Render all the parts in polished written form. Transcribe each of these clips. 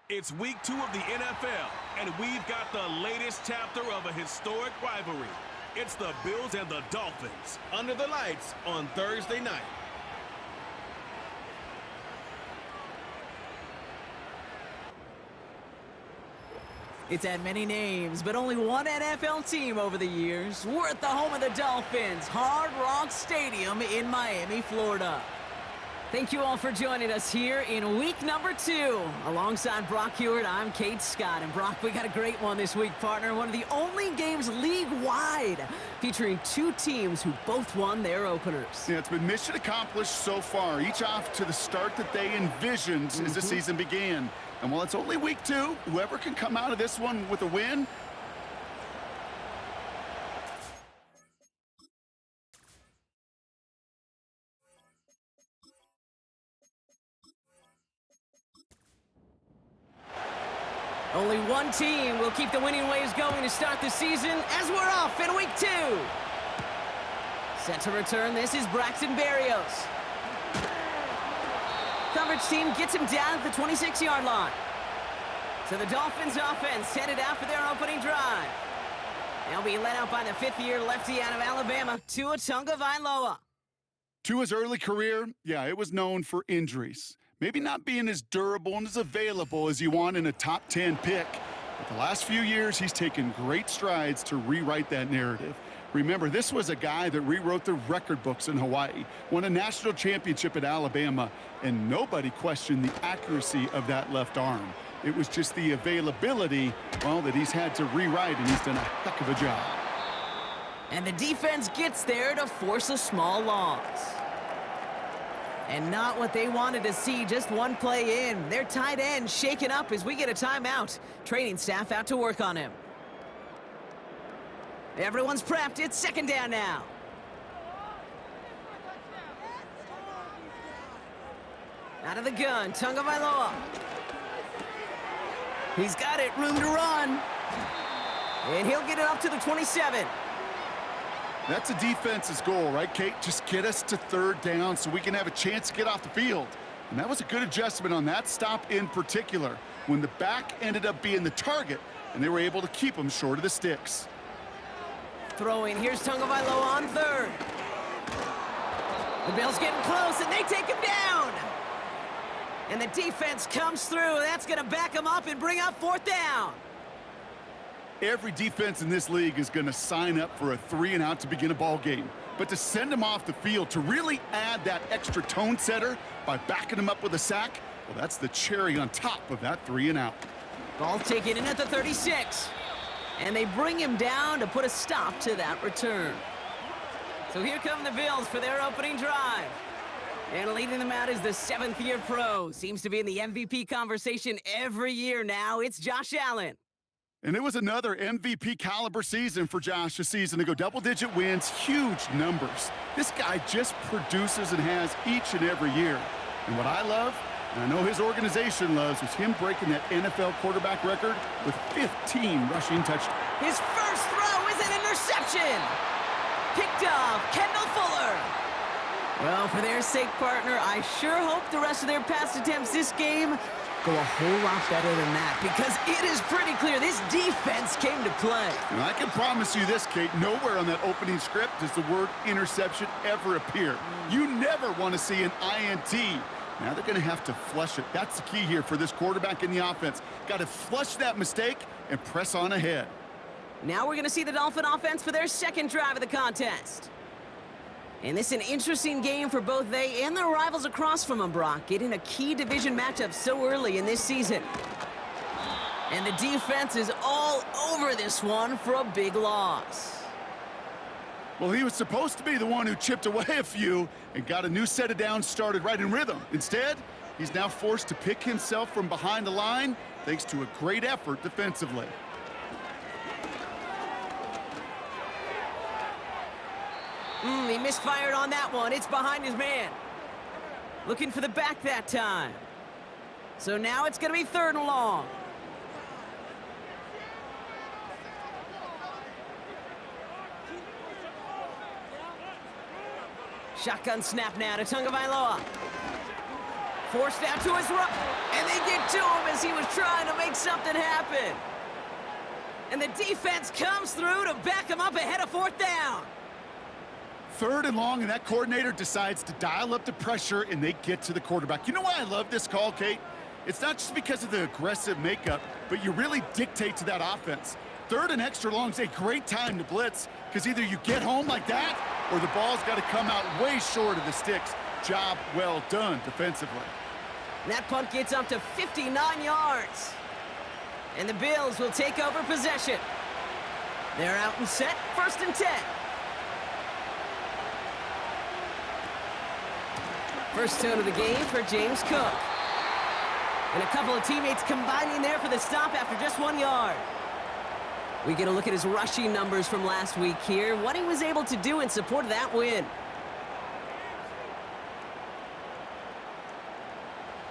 It's week 2 of the NFL, and we've got the latest chapter of a historic rivalry. It's the Bills and the Dolphins under the lights on Thursday night. It's had many names, but only one NFL team over the years. We're at the home of the Dolphins, Hard Rock Stadium in Miami, Florida. Thank you all for joining us here in week number 2. Alongside Brock Hewitt, I'm Kate Scott. And Brock, we got a great one this week, partner. One of the only games league-wide featuring 2 teams who both won their openers. Yeah, it's been mission accomplished so far, each off to the start that they envisioned as the season began. And while it's only week 2, whoever can come out of this one with a win, only one team will keep the winning waves going to start the season as we're off in week 2. Set to return, this is Braxton Berrios. Coverage team gets him down at the 26-yard line. So the Dolphins offense headed out for their opening drive. They'll be led out by the 5th-year lefty out of Alabama, Tua Tagovailoa. Tua's early career, yeah, it was known for injuries. Maybe not being as durable and as available as you want in a top 10 pick. But the last few years, he's taken great strides to rewrite that narrative. Remember, this was a guy that rewrote the record books in Hawaii, won a national championship at Alabama, and nobody questioned the accuracy of that left arm. It was just the availability, well, that he's had to rewrite, and he's done a heck of a job. And the defense gets there to force a small loss. And not what they wanted to see, just one play in. Their tight end shaken up as we get a timeout. Training staff out to work on him. Everyone's prepped. It's second down now. Out of the gun, Tagovailoa. He's got it, room to run. And he'll get it up to the 27. That's a defense's goal, right, Kate? Just get us to third down so we can have a chance to get off the field. And that was a good adjustment on that stop in particular, when the back ended up being the target, and they were able to keep him short of the sticks. Throwing, here's Tagovailoa on third. The Bills getting close, and they take him down. And the defense comes through. That's going to back him up and bring up fourth down. Every defense in this league is going to sign up for a 3-and-out to begin a ball game. But to send him off the field, to really add that extra tone setter by backing him up with a sack, well, that's the cherry on top of that 3-and-out. Ball taken in at the 36. And they bring him down to put a stop to that return. So here come the Bills for their opening drive. And leading them out is the 7th-year pro. Seems to be in the MVP conversation every year now. It's Josh Allen. And it was another MVP-caliber season for Josh this season to go double-digit wins, huge numbers. This guy just produces and has each and every year. And what I love, and I know his organization loves, is him breaking that NFL quarterback record with 15 rushing touchdowns. His first throw is an interception. Picked off Kendall Fuller. Well, for their sake, partner, I sure hope the rest of their pass attempts this game go a whole lot better than that, because it is pretty clear this defense came to play. And I can promise you this, Kate, nowhere on that opening script does the word interception ever appear. You never want to see an INT. Now they're going to have to flush it. That's the key here for this quarterback in the offense. Got to flush that mistake and press on ahead. Now we're going to see the Dolphin offense for their second drive of the contest. And this is an interesting game for both they and their rivals across from them, Brock, getting a key division matchup so early in this season. And the defense is all over this one for a big loss. Well, he was supposed to be the one who chipped away a few and got a new set of downs started right in rhythm. Instead, he's now forced to pick himself from behind the line thanks to a great effort defensively. He misfired on that one. It's behind his man. Looking for the back that time. So now it's going to be 3rd and long. Shotgun snap now to Tagovailoa. Forced out to his right. And they get to him as he was trying to make something happen. And the defense comes through to back him up ahead of 4th down. 3rd and long, and that coordinator decides to dial up the pressure, and they get to the quarterback. You know why I love this call, Kate? It's not just because of the aggressive makeup, but you really dictate to that offense. 3rd and extra long is a great time to blitz, because either you get home like that, or the ball's got to come out way short of the sticks. Job well done defensively. That punt gets up to 59 yards. And the Bills will take over possession. They're out and set, 1st and 10. First tone of the game for James Cook. And a couple of teammates combining there for the stop after just 1 yard. We get a look at his rushing numbers from last week here, what he was able to do in support of that win.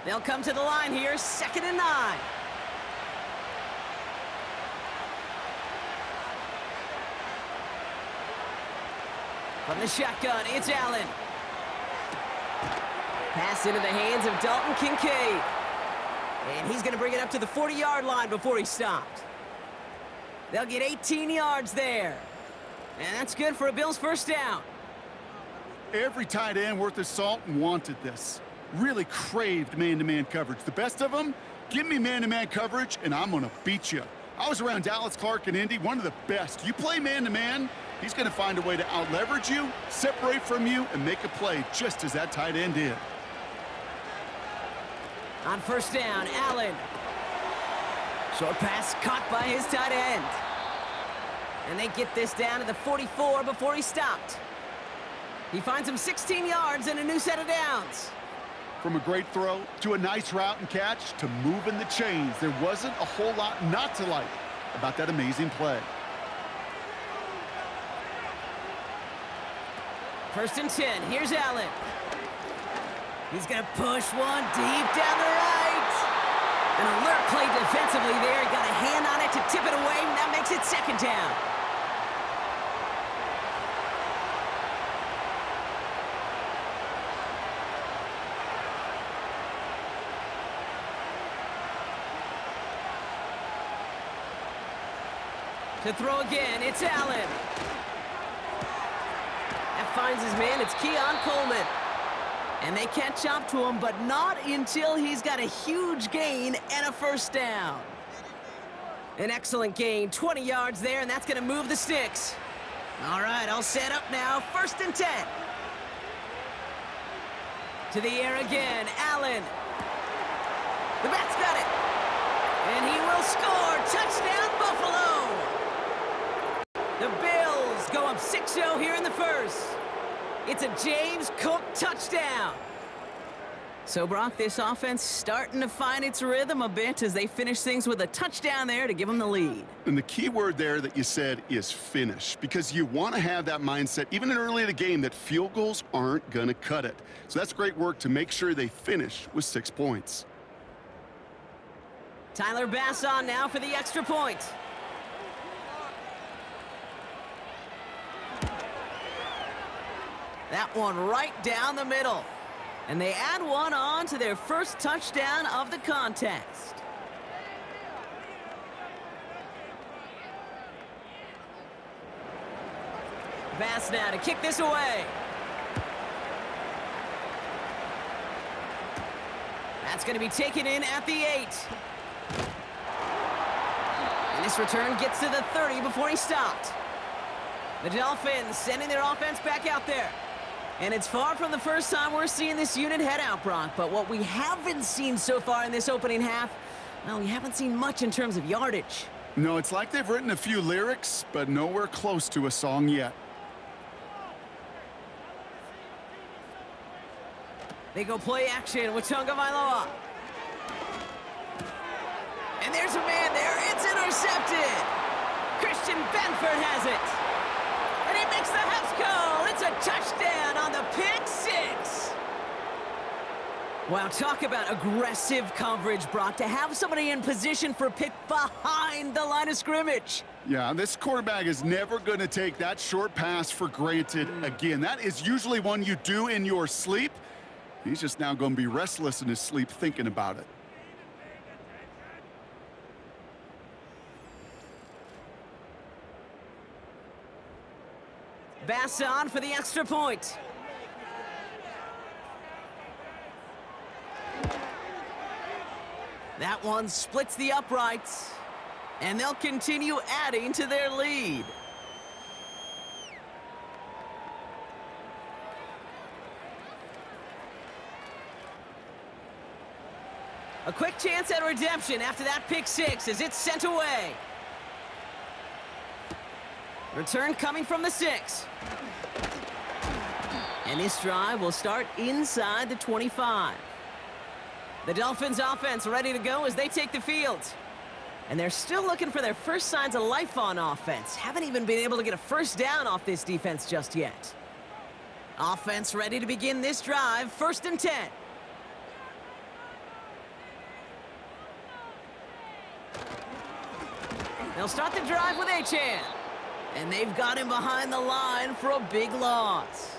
They'll come to the line here, 2nd and 9. From the shotgun, it's Allen. Pass into the hands of Dalton Kincaid. And he's going to bring it up to the 40-yard line before he's stopped. They'll get 18 yards there. And that's good for a Bills 1st down. Every tight end worth his salt wanted this. Really craved man-to-man coverage. The best of them, give me man-to-man coverage, and I'm going to beat you. I was around Dallas Clark and Indy, one of the best. You play man-to-man, he's going to find a way to out-leverage you, separate from you, and make a play just as that tight end did. On 1st down, Allen. Short pass caught by his tight end. And they get this down to the 44 before he stopped. He finds him 16 yards and a new set of downs. From a great throw to a nice route and catch to moving the chains, there wasn't a whole lot not to like about that amazing play. 1st and 10, here's Allen. He's going to push one deep down the right. An alert play defensively there. He got a hand on it to tip it away, and that makes it 2nd down. To throw again, it's Allen. That finds his man, it's Keon Coleman. And they catch up to him, but not until he's got a huge gain and a 1st down. An excellent gain, 20 yards there, and that's going to move the sticks. All right, all set up now, 1st and 10. To the air again, Allen. The back's got it. And he will score. Touchdown, Buffalo. The Bills go up 6-0 here in the 1st. It's a James Cook touchdown. So, Brock, this offense starting to find its rhythm a bit as they finish things with a touchdown there to give them the lead. And the key word there that you said is finish, because you want to have that mindset, even early in the game, that field goals aren't going to cut it. So that's great work to make sure they finish with 6 points. Tyler Bass on now for the extra point. That one right down the middle. And they add one on to their 1st touchdown of the contest. Bass now to kick this away. That's going to be taken in at the 8. And this return gets to the 30 before he stopped. The Dolphins sending their offense back out there. And it's far from the first time we're seeing this unit head out, Brock. But what we haven't seen so far in this opening half, well, we haven't seen much in terms of yardage. No, it's like they've written a few lyrics, but nowhere close to a song yet. They go play action with Tagovailoa. And there's a man there. It's intercepted. Christian Benford has it. And he makes the house call. It's a touchdown on the pick 6. Wow, talk about aggressive coverage, Brock, to have somebody in position for a pick behind the line of scrimmage. Yeah, this quarterback is never going to take that short pass for granted again. That is usually one you do in your sleep. He's just now going to be restless in his sleep thinking about it. Bass on for the extra point. That one splits the uprights, and they'll continue adding to their lead. A quick chance at redemption after that pick six as it's sent away. Return coming from the 6. And this drive will start inside the 25. The Dolphins offense ready to go as they take the field. And they're still looking for their first signs of life on offense. Haven't even been able to get a first down off this defense just yet. Offense ready to begin this drive, 1st and 10. They'll start the drive with Achan. And they've got him behind the line for a big loss.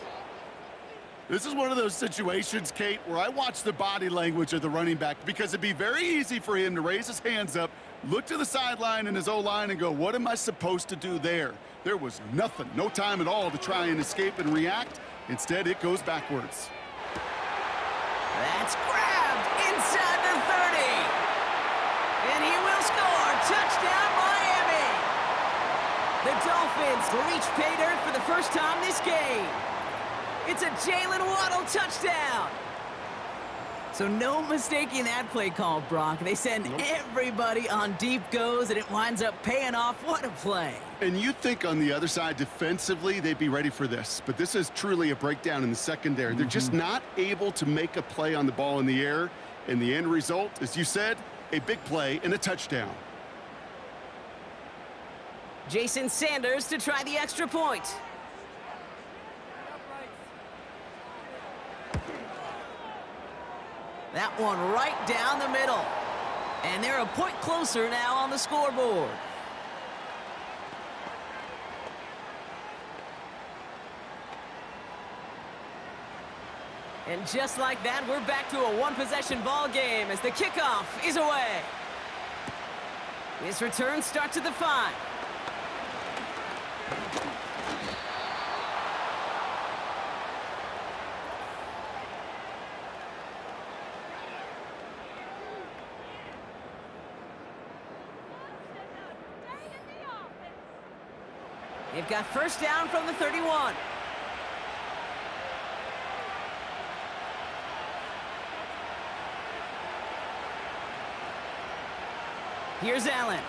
This is one of those situations, Kate, where I watch the body language of the running back because it'd be very easy for him to raise his hands up, look to the sideline in his O-line and go, what am I supposed to do there? There was nothing, no time at all to try and escape and react. Instead, it goes backwards. That's grabbed inside the 30. And he will score. Touchdown, Miami. The Dolphins reach pay dirt for the first time this game. It's a Jalen Waddle touchdown. So no mistaking that play call, Brock. They send everybody on deep goes, and it winds up paying off. What a play. And you think on the other side, defensively, they'd be ready for this. But this is truly a breakdown in the secondary. They're just not able to make a play on the ball in the air. And the end result, as you said, a big play and a touchdown. Jason Sanders to try the extra point. That one right down the middle. And they're a point closer now on the scoreboard. And just like that, we're back to a one-possession ball game as the kickoff is away. This return starts at the 5. They've got first down from the 31. Here's Allen.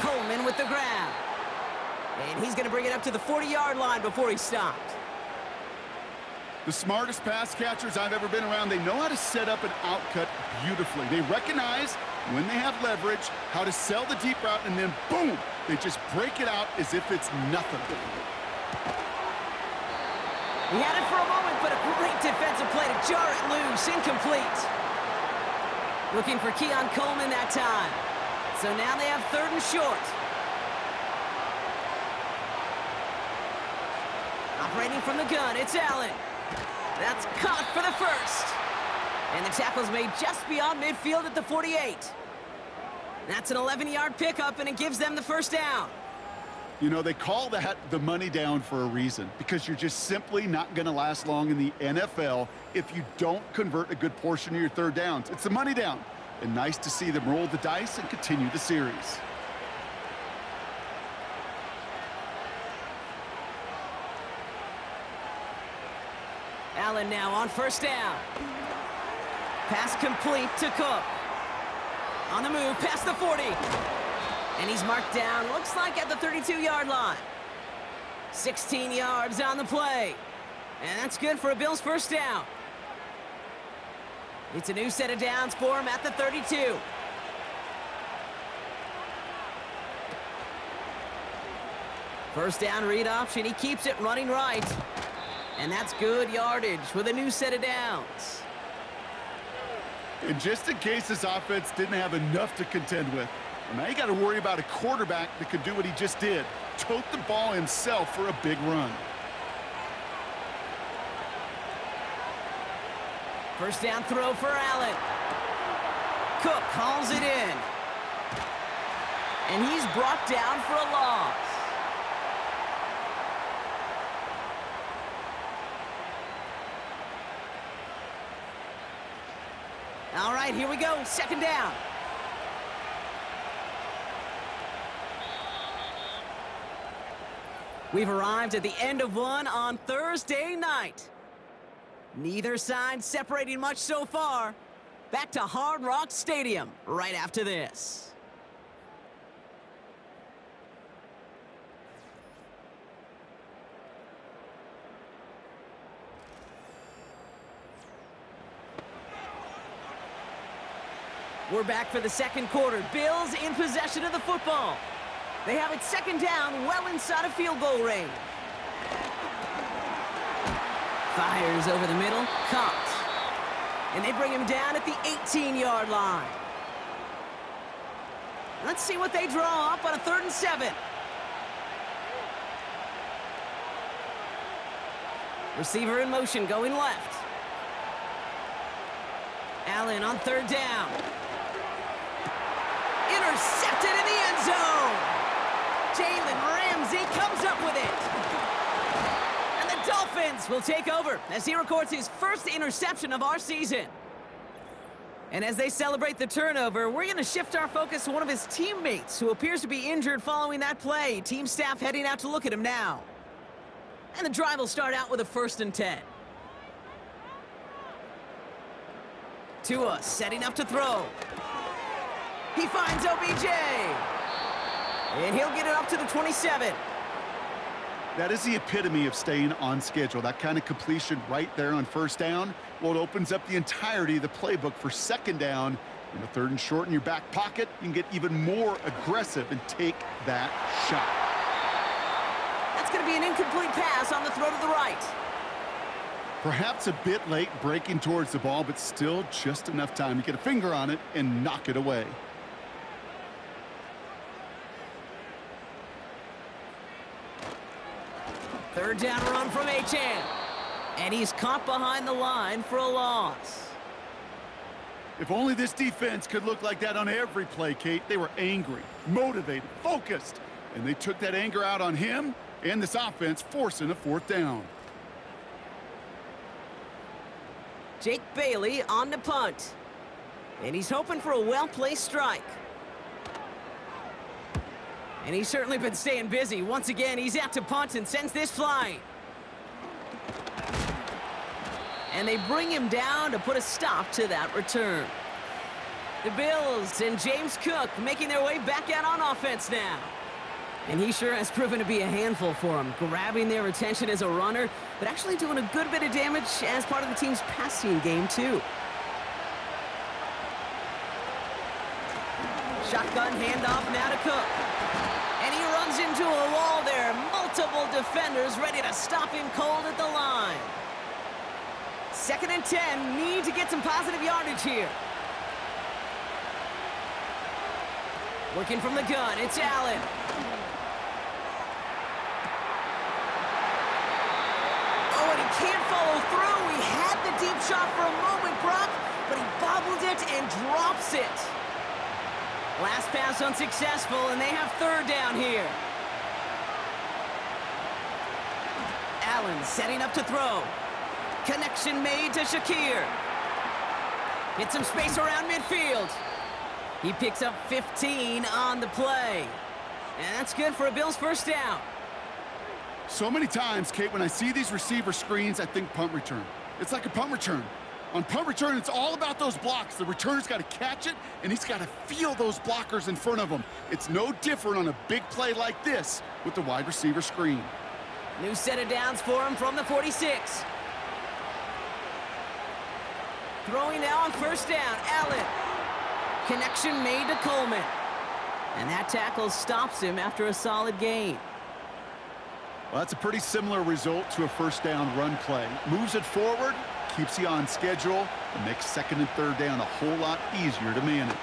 Coleman with the grab. And he's going to bring it up to the 40-yard line before he's stopped. The smartest pass catchers I've ever been around, they know how to set up an outcut beautifully. They recognize when they have leverage, how to sell the deep route, and then boom, they just break it out as if it's nothing. He had it for a moment, but a great defensive play to jar it loose, incomplete. Looking for Keon Coleman that time. So now they have 3rd and short. Operating from the gun, it's Allen. That's caught for the first. And the tackle's made just beyond midfield at the 48. That's an 11-yard pickup, and it gives them the first down. You know, they call that the money down for a reason, because you're just simply not going to last long in the NFL if you don't convert a good portion of your third downs. It's the money down. And nice to see them roll the dice and continue the series. Allen now on first down. Pass complete to Cook. On the move, past the 40. And he's marked down, looks like at the 32-yard line. 16 yards on the play. And that's good for a Bills first down. It's a new set of downs for him at the 32. First down read option, he keeps it running right. And that's good yardage with a new set of downs. And just in case this offense didn't have enough to contend with, well, now you got to worry about a quarterback that could do what he just did. Tote the ball himself for a big run. First down throw for Allen. Cook calls it in. And he's brought down for a loss. All right, here we go. Second down. We've arrived at the end of one on Thursday night. Neither side separating much so far. Back to Hard Rock Stadium right after this. We're back for the second quarter. Bills in possession of the football. They have it second down, well inside of field goal range. Fires over the middle, caught. And they bring him down at the 18-yard line. Let's see what they draw up on a 3rd and 7. Receiver in motion, going left. Allen on 3rd down. Intercepted in the end zone. Jalen Ramsey comes up with it. And the Dolphins will take over as he records his first interception of our season. And as they celebrate the turnover, we're going to shift our focus to one of his teammates who appears to be injured following that play. Team staff heading out to look at him now. And the drive will start out with a 1st and 10. Tua setting up to throw. He finds OBJ. And he'll get it up to the 27. That is the epitome of staying on schedule. That kind of completion right there on 1st down. Well, it opens up the entirety of the playbook for 2nd down. In the 3rd and short in your back pocket, you can get even more aggressive and take that shot. That's going to be an incomplete pass on the throw to the right. Perhaps a bit late breaking towards the ball, but still just enough time to get a finger on it and knock it away. Third down run from Achane. And he's caught behind the line for a loss. If only this defense could look like that on every play, Kate. They were angry, motivated, focused, and they took that anger out on him and this offense, forcing a 4th down. Jake Bailey on the punt. And he's hoping for a well-placed strike. And he's certainly been staying busy. Once again, he's out to punt and sends this flying. And they bring him down to put a stop to that return. The Bills and James Cook making their way back out on offense now. And he sure has proven to be a handful for them, grabbing their attention as a runner, but actually doing a good bit of damage as part of the team's passing game, too. Shotgun handoff now to Cook. And he runs into a wall there. Multiple defenders ready to stop him cold at the line. 2nd and 10, need to get some positive yardage here. Working from the gun, it's Allen. Oh, and he can't follow through. He had the deep shot for a moment, Brock, but he bobbled it and drops it. Last pass unsuccessful, and they have 3rd down here. Allen setting up to throw. Connection made to Shakir. Hit some space around midfield. He picks up 15 on the play. And that's good for a Bills 1st down. So many times, Kate, when I see these receiver screens, I think punt return. It's like a punt return. On punt return, it's all about those blocks. The returner's got to catch it, and he's got to feel those blockers in front of him. It's no different on a big play like this with the wide receiver screen. New set of downs for him from the 46. Throwing now on 1st down, Allen. Connection made to Coleman. And that tackle stops him after a solid gain. Well, that's a pretty similar result to a 1st down run play. Moves it forward, keeps you on schedule, and makes 2nd and 3rd down a whole lot easier to manage.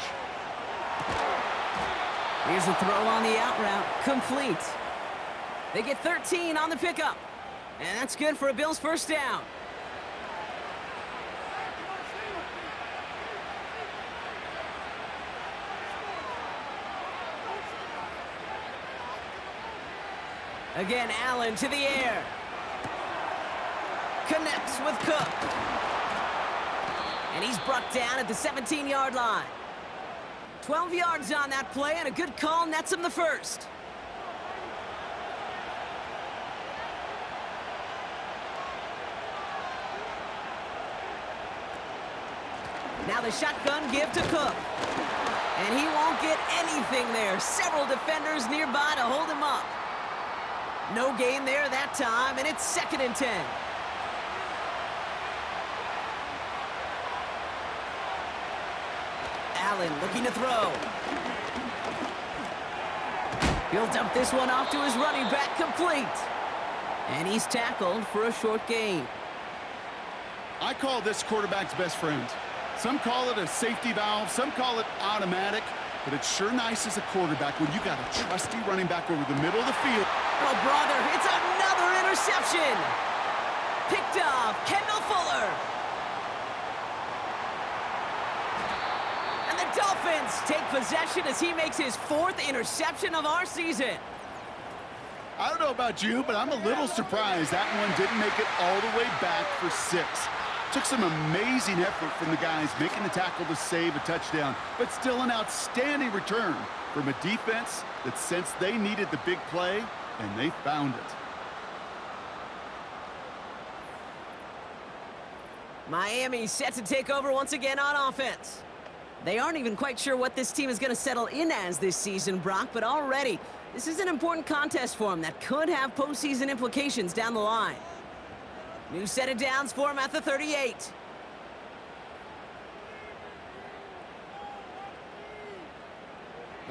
Here's a throw on the out route, complete. They get 13 on the pickup. And that's good for a Bills 1st down. Again, Allen to the air. Connects with Cook. And he's brought down at the 17-yard line. 12 yards on that play, and a good call nets him the first. Now the shotgun give to Cook. And he won't get anything there. Several defenders nearby to hold him up. No gain there that time, and it's 2nd and 10. Allen looking to throw. He'll dump this one off to his running back, complete. And he's tackled for a short gain. I call this quarterback's best friend. Some call it a safety valve, some call it automatic, but it's sure nice as a quarterback when you got a trusty running back over the middle of the field. Oh, brother, it's another interception. Picked off, Kendall Fuller. And the Dolphins take possession as he makes his 4th interception of our season. I don't know about you, but I'm a little surprised that one didn't make it all the way back for 6. Took some amazing effort from the guys making the tackle to save a touchdown, but still an outstanding return from a defense that sensed they needed the big play, and they found it. Miami set to take over once again on offense. They aren't even quite sure what this team is going to settle in as this season, Brock, but already this is an important contest for them that could have postseason implications down the line. New set of downs for him at the 38.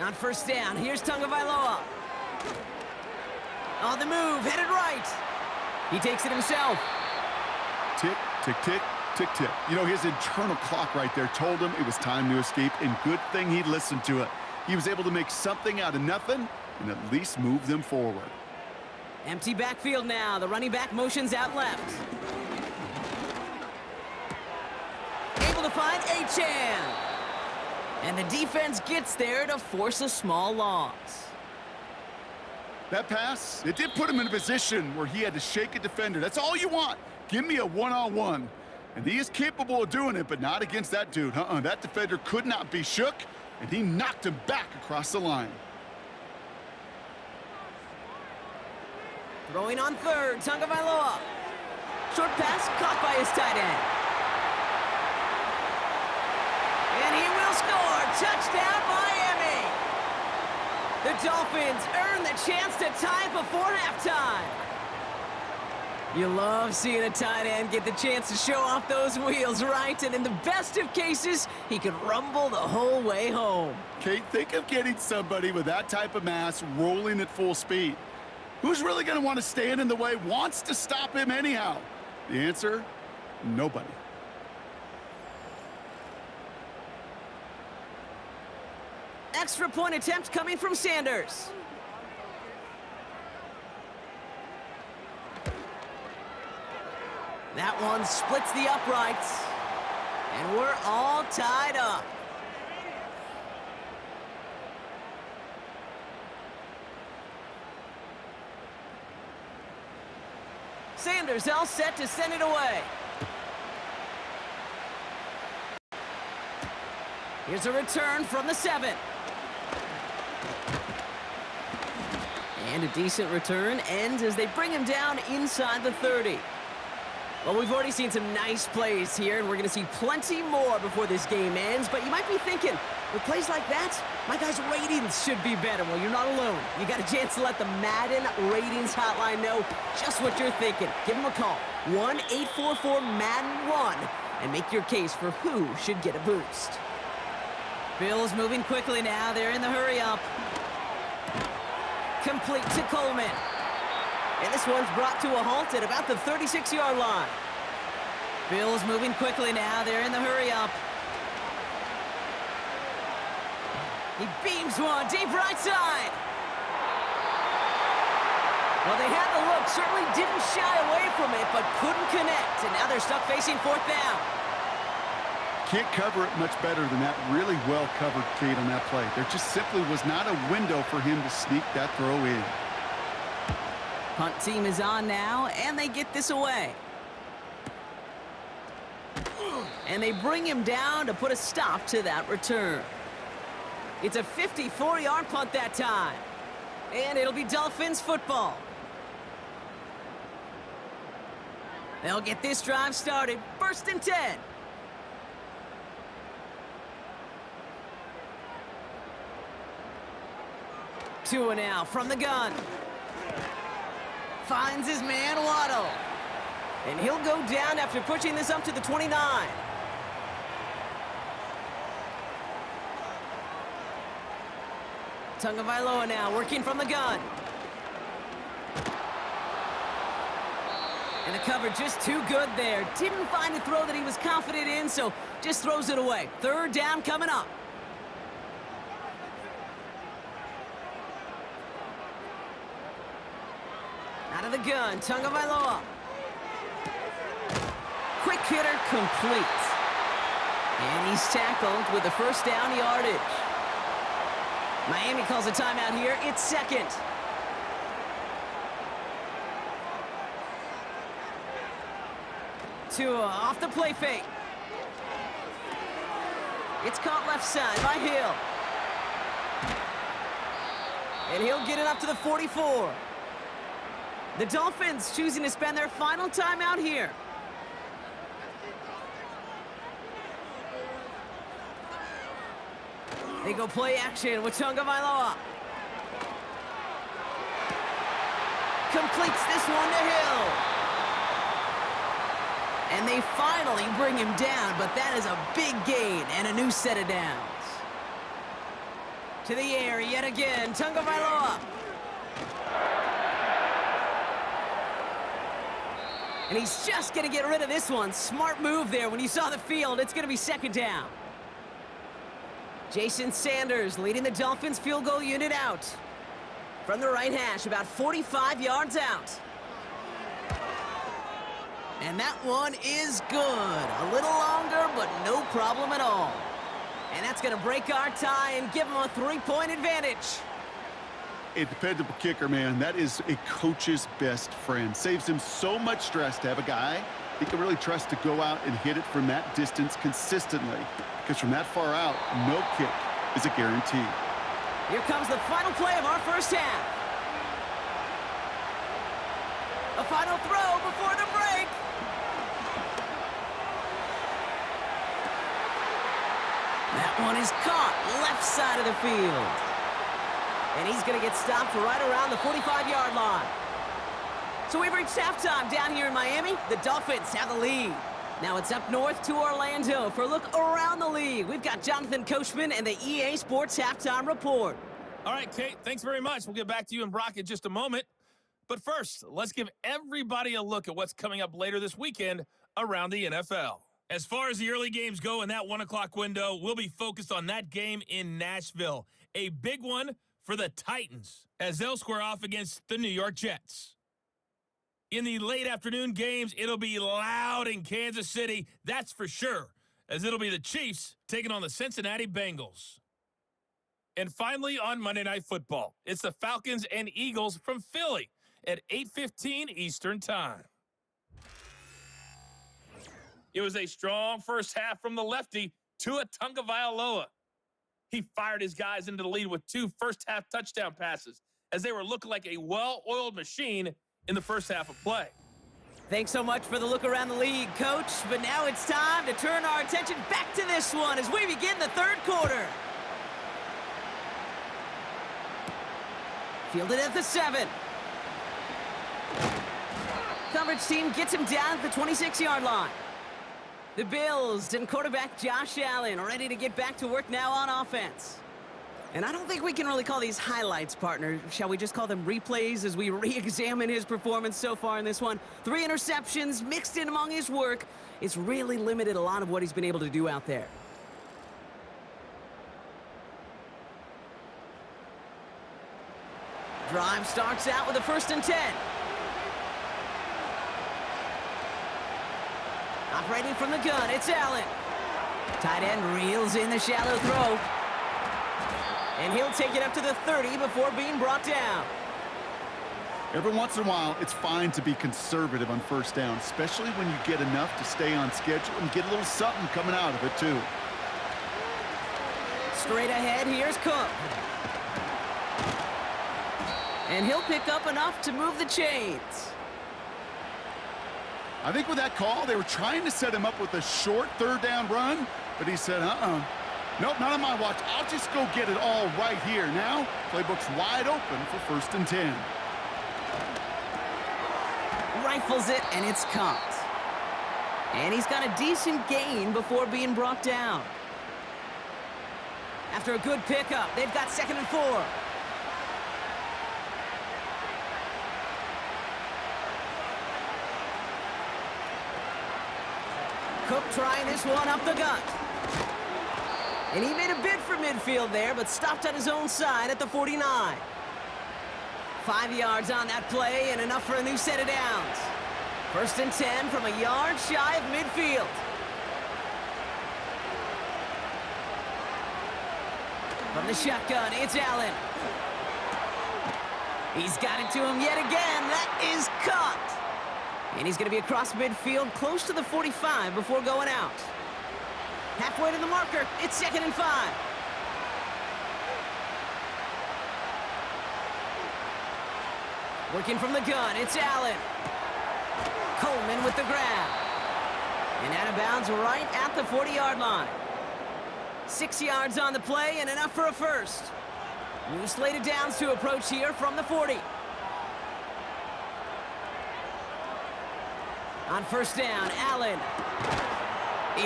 On 1st down, here's Tagovailoa. On the move, headed right. He takes it himself. Tick, tick, tick, tick, tick. You know, his internal clock right there told him it was time to escape, and good thing he listened to it. He was able to make something out of nothing and at least move them forward. Empty backfield now. The running back motions out left. Able to find Achane. And the defense gets there to force a small loss. That pass, it did put him in a position where he had to shake a defender. That's all you want. Give me a one-on-one. And he is capable of doing it, but not against that dude. That defender could not be shook, and he knocked him back across the line. Throwing on 3rd, Tagovailoa. Short pass caught by his tight end. And he will score. Touchdown, Miami. The Dolphins earn the chance to tie it before halftime. You love seeing a tight end get the chance to show off those wheels, right? And in the best of cases, he could rumble the whole way home. Kate, think of getting somebody with that type of mass rolling at full speed. Who's really going to want to stand in the way, wants to stop him anyhow? The answer, nobody. Extra point attempt coming from Sanders. That one splits the uprights. And we're all tied up. Sanders all set to send it away. Here's a return from the 7. And a decent return ends as they bring him down inside the 30. Well, we've already seen some nice plays here, and we're going to see plenty more before this game ends. But you might be thinking, with plays like that, my guys' ratings should be better. Well, you're not alone. You got a chance to let the Madden ratings hotline know just what you're thinking. Give them a call, 1-844-MADDEN-1, and make your case for who should get a boost. Bills moving quickly now. They're in the hurry-up. Complete to Coleman. And this one's brought to a halt at about the 36-yard line. Bills moving quickly now. They're in the hurry-up. He beams one deep right side. Well, they had the look. Certainly didn't shy away from it, but couldn't connect. And now they're stuck facing 4th down. Can't cover it much better than that. Really well covered, Kate, on that play. There just simply was not a window for him to sneak that throw in. Punt team is on now, and they get this away. And they bring him down to put a stop to that return. It's a 54-yard punt that time. And it'll be Dolphins football. They'll get this drive started. 1st and 10. Tua now from the gun. Finds his man Waddle. And he'll go down after pushing this up to the 29. Tagovailoa now working from the gun. And the cover just too good there. Didn't find a throw that he was confident in, so just throws it away. 3rd down coming up. Out of the gun, Tagovailoa. Quick hitter complete. And he's tackled with the 1st down yardage. Miami calls a timeout here. It's 2nd. Tua off the play fake. It's caught left side by Hill. And he'll get it up to the 44. The Dolphins choosing to spend their final timeout here. They go play action with Tagovailoa. Completes this one to Hill. And they finally bring him down, but that is a big gain and a new set of downs. To the air yet again, Tagovailoa. And he's just going to get rid of this one. Smart move there. When you saw the field, it's going to be 2nd down. Jason Sanders leading the Dolphins field goal unit out. From the right hash, about 45 yards out. And that one is good. A little longer, but no problem at all. And that's going to break our tie and give them a 3-point advantage. A dependable kicker, man. That is a coach's best friend. Saves him so much stress to have a guy he can really trust to go out and hit it from that distance consistently. Because from that far out, no kick is a guarantee. Here comes the final play of our 1st half. A final throw before the break. That one is caught left side of the field. And he's going to get stopped right around the 45-yard line. So we've reached halftime down here in Miami. The Dolphins have the lead. Now it's up north to Orlando for a look around the league. We've got Jonathan Coachman and the EA Sports Halftime Report. All right, Kate, thanks very much. We'll get back to you and Brock in just a moment. But first, let's give everybody a look at what's coming up later this weekend around the NFL. As far as the early games go in that 1 o'clock window, we'll be focused on that game in Nashville. A big one for the Titans as they'll square off against the New York Jets. In the late afternoon games, it'll be loud in Kansas City, that's for sure, as it'll be the Chiefs taking on the Cincinnati Bengals. And finally, on Monday Night Football, it's the Falcons and Eagles from Philly at 8:15 Eastern Time. It was a strong first half from the lefty, Tua Tagovailoa. He fired his guys into the lead with 2 first-half touchdown passes as they were looking like a well-oiled machine in the first half of play. Thanks so much for the look around the league, Coach. But now it's time to turn our attention back to this one as we begin the 3rd quarter. Fielded at the 7. Coverage team gets him down at the 26-yard line. The Bills and quarterback Josh Allen ready to get back to work now on offense. And I don't think we can really call these highlights, partner. Shall we just call them replays as we re-examine his performance so far in this one? 3 interceptions mixed in among his work. It's really limited a lot of what he's been able to do out there. Drive starts out with a 1st and 10. Operating from the gun, it's Allen. Tight end reels in the shallow throw. And he'll take it up to the 30 before being brought down. Every once in a while, it's fine to be conservative on first down, especially when you get enough to stay on schedule and get a little something coming out of it, too. Straight ahead, here's Cook. And he'll pick up enough to move the chains. I think with that call, they were trying to set him up with a short third down run, but he said, nope, not on my watch. I'll just go get it all right here. Now, playbook's wide open for 1st and 10. Rifles it, and it's caught. And he's got a decent gain before being brought down. After a good pickup, they've got 2nd and 4. Cook trying this one up the gut. And he made a bid for midfield there, but stopped on his own side at the 49. 5 yards on that play and enough for a new set of downs. 1st and 10 from a yard shy of midfield. From the shotgun, it's Allen. He's got it to him yet again. That is caught. And he's going to be across midfield, close to the 45 before going out. Halfway to the marker, it's 2nd and 5. Working from the gun, it's Allen. Coleman with the grab. And out of bounds right at the 40-yard line. 6 yards on the play and enough for a first. New slate of downs to approach here from the 40. On 1st down, Allen.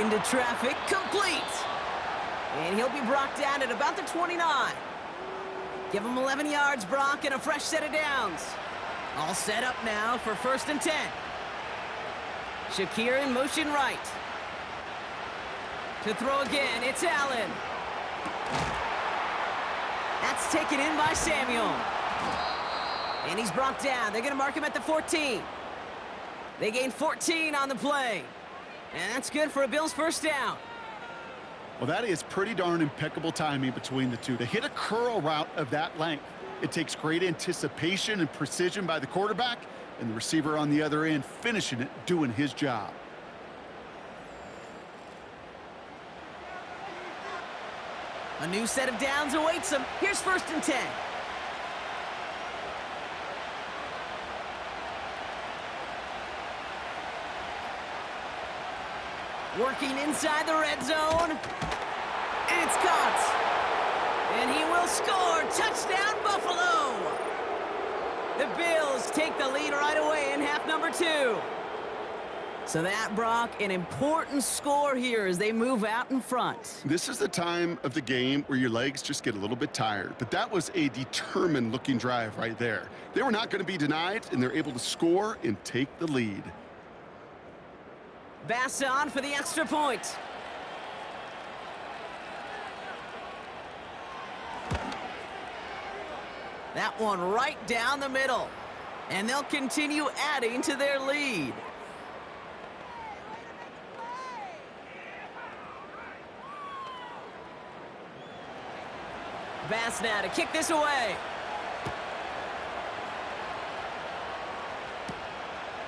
Into traffic, complete. And he'll be brought down at about the 29. Give him 11 yards, Brock, and a fresh set of downs. All set up now for 1st and 10. Shakir in motion right. To throw again, it's Allen. That's taken in by Samuel. And he's brought down. They're going to mark him at the 14. They gain 14 on the play. And that's good for a Bills 1st down. Well, that is pretty darn impeccable timing between the two. To hit a curl route of that length, it takes great anticipation and precision by the quarterback, and the receiver on the other end finishing it, doing his job. A new set of downs awaits him. Here's 1st and 10. Working inside the red zone. And it's caught. And he will score. Touchdown, Buffalo. The Bills take the lead right away in half number 2. So that, Brock, an important score here as they move out in front. This is the time of the game where your legs just get a little bit tired. But that was a determined-looking drive right there. They were not going to be denied, and they're able to score and take the lead. Bass on for the extra point. That one right down the middle. And they'll continue adding to their lead. Bass now to kick this away.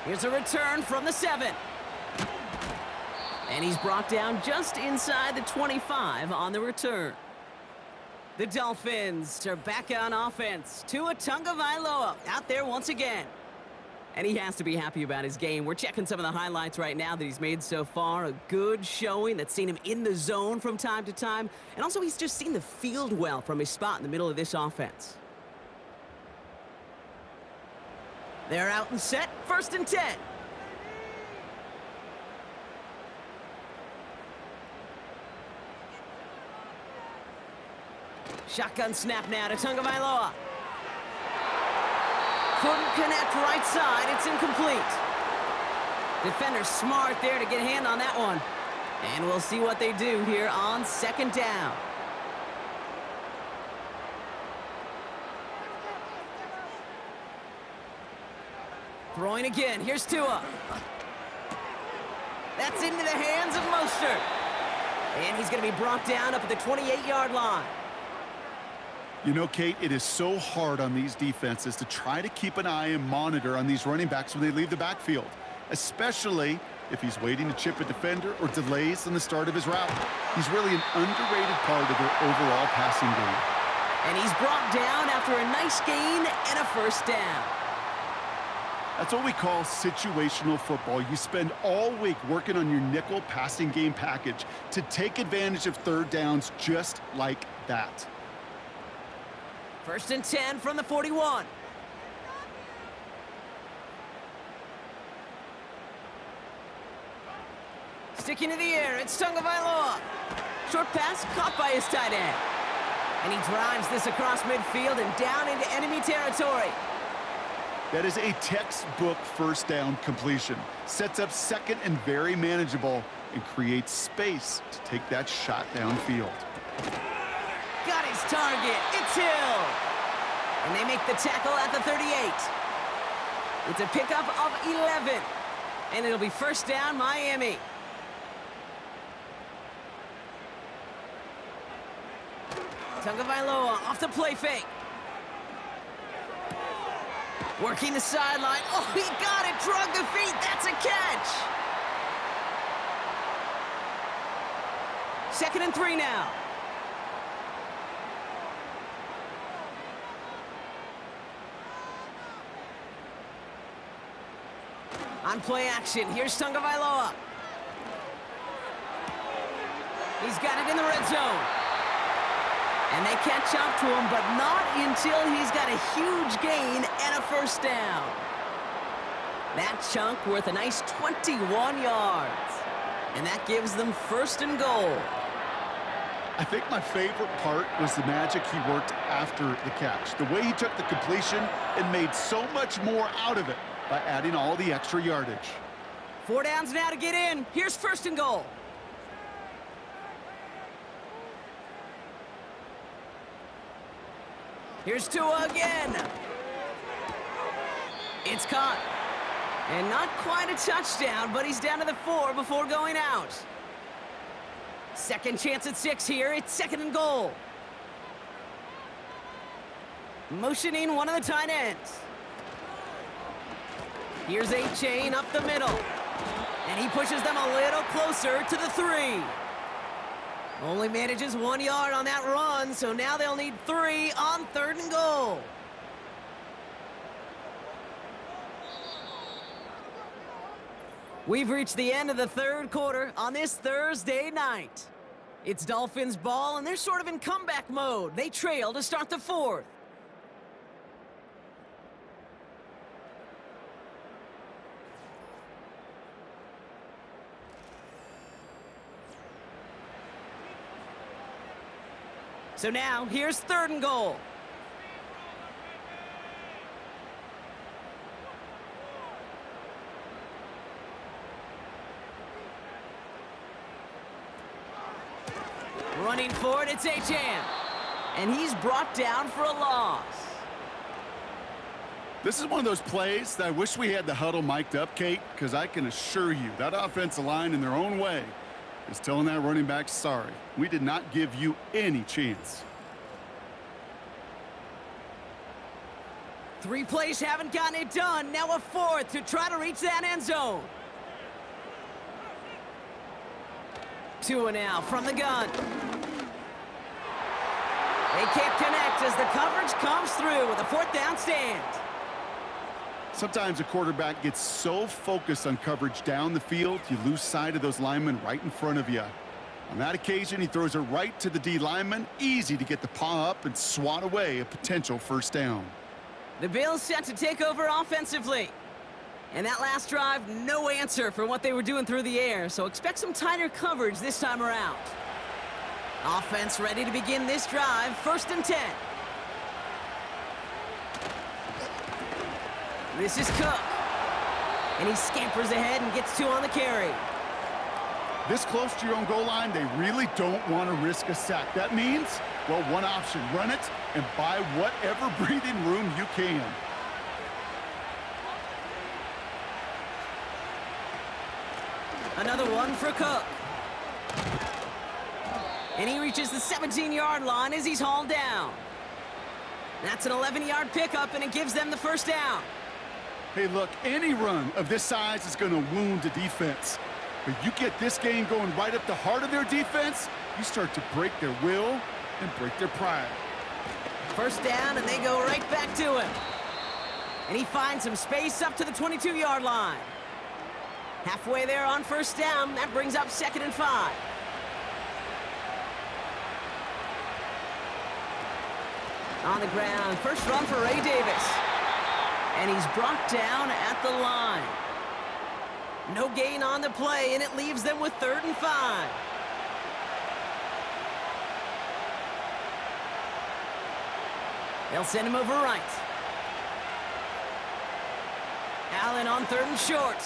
Here's a return from the 7. And he's brought down just inside the 25 on the return. The Dolphins are back on offense. Tua Tagovailoa out there once again. And he has to be happy about his game. We're checking some of the highlights right now that he's made so far. A good showing that's seen him in the zone from time to time. And also he's just seen the field well from his spot in the middle of this offense. They're out and set. 1st and 10. Shotgun snap now to Tagovailoa. Couldn't connect right side. It's incomplete. Defender smart there to get a hand on that one. And we'll see what they do here on 2nd down. Throwing again. Here's Tua. That's into the hands of Mostert. And he's going to be brought down up at the 28-yard line. You know, Kate, it is so hard on these defenses to try to keep an eye and monitor on these running backs when they leave the backfield, especially if he's waiting to chip a defender or delays in the start of his route. He's really an underrated part of their overall passing game. And he's brought down after a nice gain and a first down. That's what we call situational football. You spend all week working on your nickel passing game package to take advantage of third downs just like that. 1st and 10 from the 41. Sticking to the air, it's Tagovailoa. Short pass caught by his tight end. And he drives this across midfield and down into enemy territory. That is a textbook first down completion. Sets up second and very manageable and creates space to take that shot downfield. Got his target. It's Hill. And they make the tackle at the 38. It's a pickup of 11. And it'll be first down, Miami. Tagovailoa off the play fake. Working the sideline. Oh, he got it. Drug the feet. That's a catch. 2nd and 3 now. On play action, here's Tagovailoa. He's got it in the red zone. And they catch up to him, but not until he's got a huge gain and a first down. That chunk worth a nice 21 yards. And that gives them 1st and goal. I think my favorite part was the magic he worked after the catch. The way he took the completion and made so much more out of it by adding all the extra yardage. 4 downs now to get in. Here's 1st and goal. Here's Tua again. It's caught. And not quite a touchdown, but he's down to the 4 before going out. Second chance at 6 here. It's 2nd and goal. Motioning one of the tight ends. Here's A-Chain up the middle. And he pushes them a little closer to the 3. Only manages 1 yard on that run, so now they'll need 3 on 3rd and goal. We've reached the end of the 3rd quarter on this Thursday night. It's Dolphins ball, and they're sort of in comeback mode. They trail to start the 4th. So now, here's 3rd and goal. Running for it, it's Achane. And he's brought down for a loss. This is one of those plays that I wish we had the huddle mic'd up, Kate, because I can assure you that offensive line in their own way is telling that running back, sorry, we did not give you any chance. 3 plays haven't gotten it done. Now a 4th to try to reach that end zone. Tua now from the gun. They can't connect as the coverage comes through with a 4th down stand. Sometimes a quarterback gets so focused on coverage down the field, you lose sight of those linemen right in front of you. On that occasion, he throws it right to the D lineman. Easy to get the paw up and swat away a potential first down. The Bills set to take over offensively. And that last drive, no answer for what they were doing through the air, so expect some tighter coverage this time around. Offense ready to begin this drive, 1st and 10. This is Cook. And he scampers ahead and gets 2 on the carry. This close to your own goal line, they really don't want to risk a sack. That means, well, one option, run it and buy whatever breathing room you can. Another one for Cook. And he reaches the 17-yard line as he's hauled down. That's an 11-yard pickup, and it gives them the first down. Hey, look, any run of this size is going to wound the defense. But you get this game going right up the heart of their defense, you start to break their will and break their pride. First down, and they go right back to him. And he finds some space up to the 22-yard line. Halfway there on first down, that brings up 2nd and 5. On the ground, first run for Ray Davis. And he's brought down at the line. No gain on the play, and it leaves them with 3rd and 5. They'll send him over right. Allen on 3rd and short.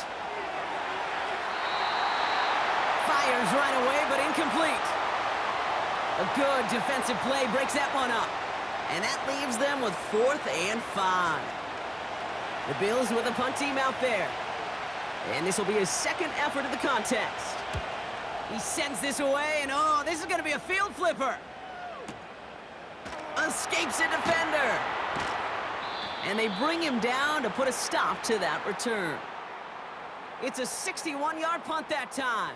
Fires right away, but incomplete. A good defensive play breaks that one up. And that leaves them with 4th and 5. The Bills with a punt team out there. And this will be his 2nd effort of the contest. He sends this away, and oh, this is going to be a field flipper. Escapes a defender. And they bring him down to put a stop to that return. It's a 61-yard punt that time.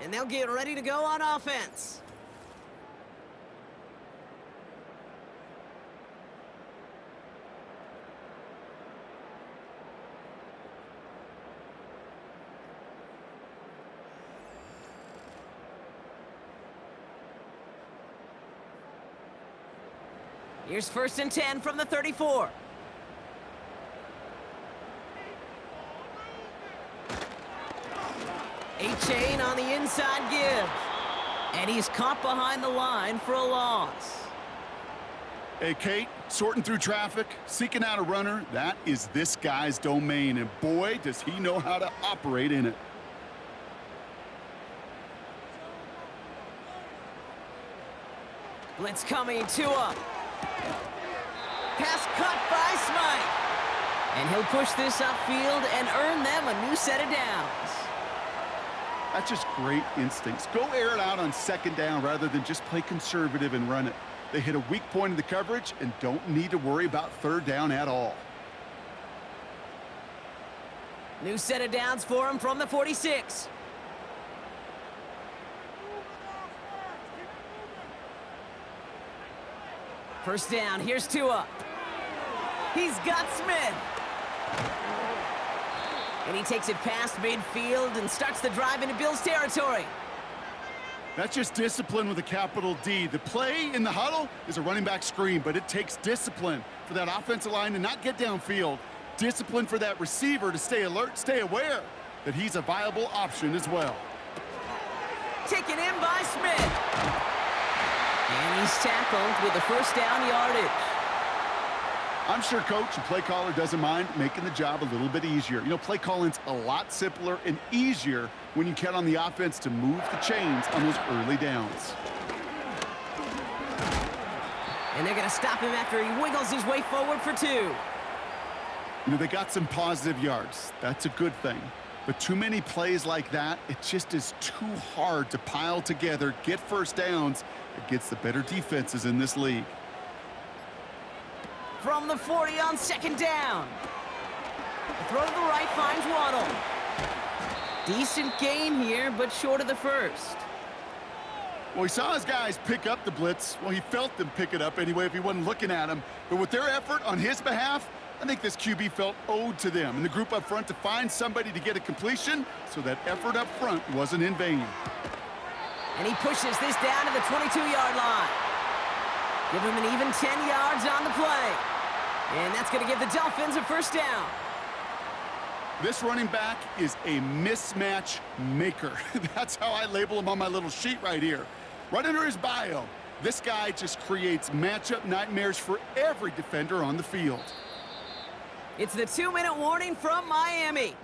And they'll get ready to go on offense. Here's 1st and 10 from the 34. A-chain on the inside give. And he's caught behind the line for a loss. Hey, Kate, sorting through traffic, seeking out a runner, that is this guy's domain. And boy, does he know how to operate in it. Blitz coming, Tua. Pass cut by Smythe. And he'll push this upfield and earn them a new set of downs. That's just great instincts. Go air it out on 2nd down rather than just play conservative and run it. They hit a weak point in the coverage and don't need to worry about 3rd down at all. New set of downs for him from the 46. First down, here's Tua. He's got Smith. And he takes it past midfield and starts the drive into Bills territory. That's just discipline with a capital D. The play in the huddle is a running back screen, but it takes discipline for that offensive line to not get downfield. Discipline for that receiver to stay alert, stay aware that he's a viable option as well. Taken in by Smith. And he's tackled with the first down yardage. I'm sure coach and play caller doesn't mind making the job a little bit easier. You know, play calling's a lot simpler and easier when you count on the offense to move the chains on those early downs. And they're going to stop him after he wiggles his way forward for 2. You know, they got some positive yards. That's a good thing. But too many plays like that, it just is too hard to pile together, get first downs against the better defenses in this league. From the 40 on 2nd down. The throw to the right finds Waddle. Decent gain here, but short of the first. Well, he saw his guys pick up the blitz. Well, he felt them pick it up anyway if he wasn't looking at them. But with their effort on his behalf, I think this QB felt owed to them and the group up front to find somebody to get a completion, so that effort up front wasn't in vain. And he pushes this down to the 22-yard line. Give him an even 10 yards on the play. And that's going to give the Dolphins a first down. This running back is a mismatch maker. That's how I label him on my little sheet right here. Right under his bio, this guy just creates matchup nightmares for every defender on the field. It's the 2-minute warning from Miami.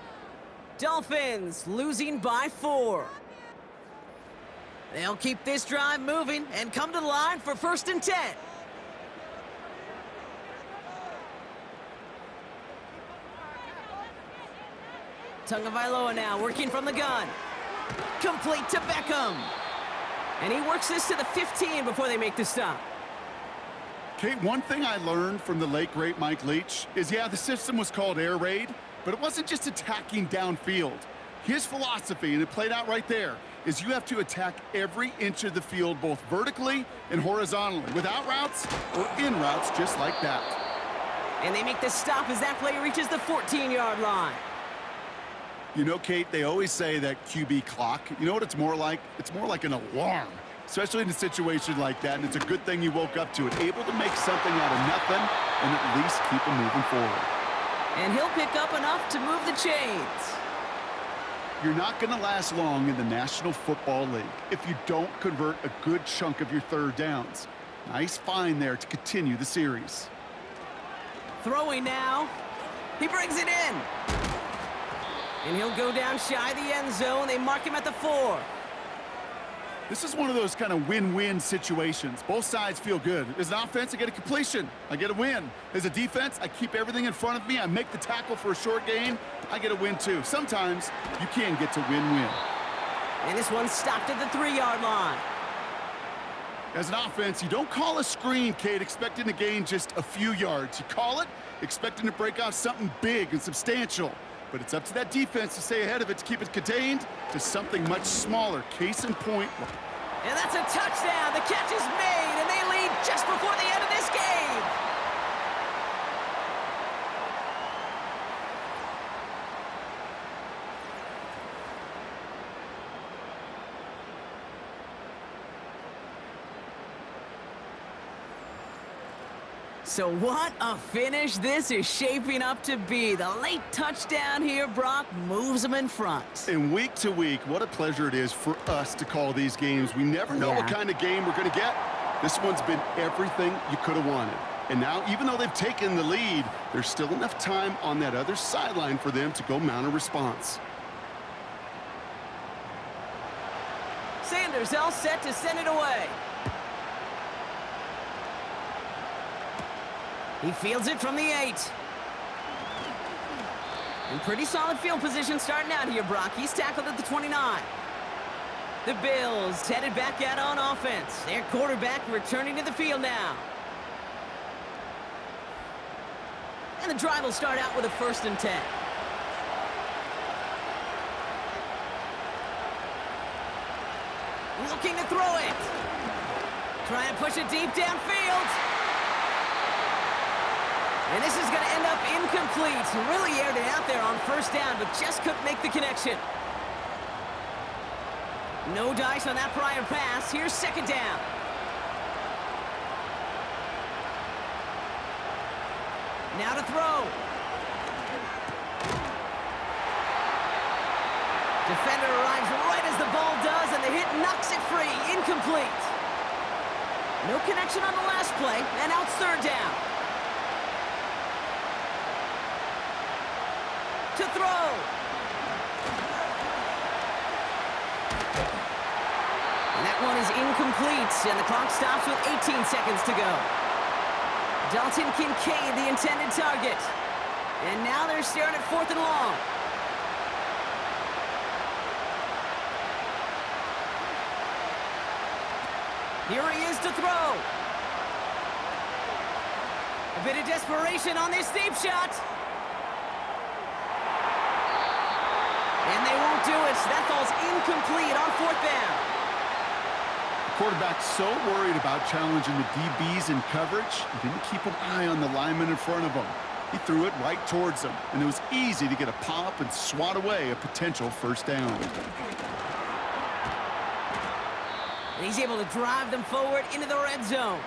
Dolphins losing by 4. They'll keep this drive moving and come to the line for 1st and 10. Tagovailoa now working from the gun. Complete to Beckham. And he works this to the 15 before they make the stop. Kate, one thing I learned from the late, great Mike Leach is, yeah, the system was called air raid, but it wasn't just attacking downfield. His philosophy, and it played out right there, is you have to attack every inch of the field, both vertically and horizontally, without routes or in routes just like that. And they make the stop as that play reaches the 14-yard line. You know, Kate, they always say that QB clock, you know what it's more like? It's more like an alarm, especially in a situation like that, and it's a good thing you woke up to it, able to make something out of nothing and at least keep them moving forward. And he'll pick up enough to move the chains. You're not going to last long in the National Football League if you don't convert a good chunk of your third downs. Nice find there to continue the series. Throwing now. He brings it in. And he'll go down shy of the end zone. They mark him at the 4. This is one of those kind of win-win situations. Both sides feel good. As an offense, I get a completion. I get a win. As a defense, I keep everything in front of me. I make the tackle for a short gain. I get a win, too. Sometimes you can get to win-win. And this one stopped at the 3-yard line. As an offense, you don't call a screen, Kate, expecting to gain just a few yards. You call it expecting to break out something big and substantial. But it's up to that defense to stay ahead of it, to keep it contained to something much smaller. Case in point. And that's a touchdown. The catch is made, and they lead just before the end of this game. So what a finish this is shaping up to be. The late touchdown here, Brock, moves them in front. And week to week, what a pleasure it is for us to call these games. We never know what kind of game we're going to get. This one's been everything you could have wanted. And now, even though they've taken the lead, there's still enough time on that other sideline for them to go mount a response. Sanders all set to send it away. He fields it from the 8. In pretty solid field position starting out here, Brock. He's tackled at the 29. The Bills headed back out on offense. Their quarterback returning to the field now. And the drive will start out with a 1st and 10. Looking to throw it. Trying to push it deep downfield. And this is going to end up incomplete. Really aired it out there on 1st down, but just couldn't make the connection. No dice on that prior pass. Here's 2nd down. Now to throw. Defender arrives right as the ball does, and the hit knocks it free. Incomplete. No connection on the last play, and now it's 3rd down. To throw. And that one is incomplete, and the clock stops with 18 seconds to go. Dalton Kincaid, the intended target. And now they're staring at 4th and long. Here he is to throw. A bit of desperation on this deep shot. And they won't do it. That falls incomplete on 4th down. The quarterback's so worried about challenging the DBs in coverage, he didn't keep an eye on the lineman in front of him. He threw it right towards him, and it was easy to get a pop and swat away a potential 1st down. And he's able to drive them forward into the red zone.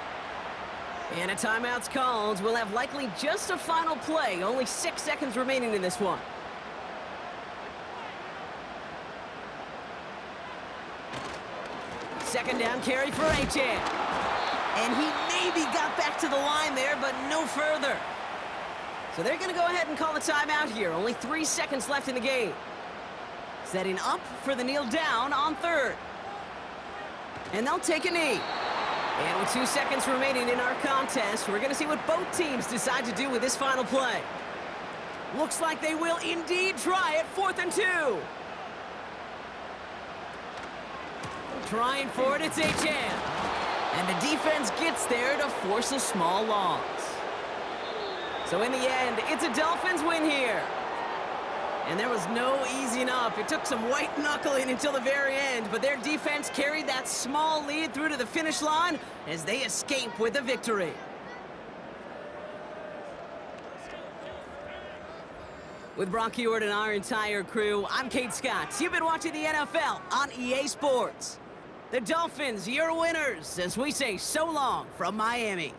And a timeout's called. We'll have likely just a final play. Only 6 seconds remaining in this one. Second down carry for Achan. And he maybe got back to the line there, but no further. So they're going to go ahead and call the timeout here. Only 3 seconds left in the game. Setting up for the kneel down on 3rd. And they'll take a knee. And with 2 seconds remaining in our contest, we're going to see what both teams decide to do with this final play. Looks like they will indeed try it. 4th and 2. Trying for it, it's Achan. And the defense gets there to force a small loss. So in the end, it's a Dolphins win here. And there was no easing up. It took some white knuckling until the very end, but their defense carried that small lead through to the finish line as they escape with a victory. With Brock Ewart and our entire crew, I'm Kate Scott. You've been watching the NFL on EA Sports. The Dolphins, your winners, as we say so long from Miami.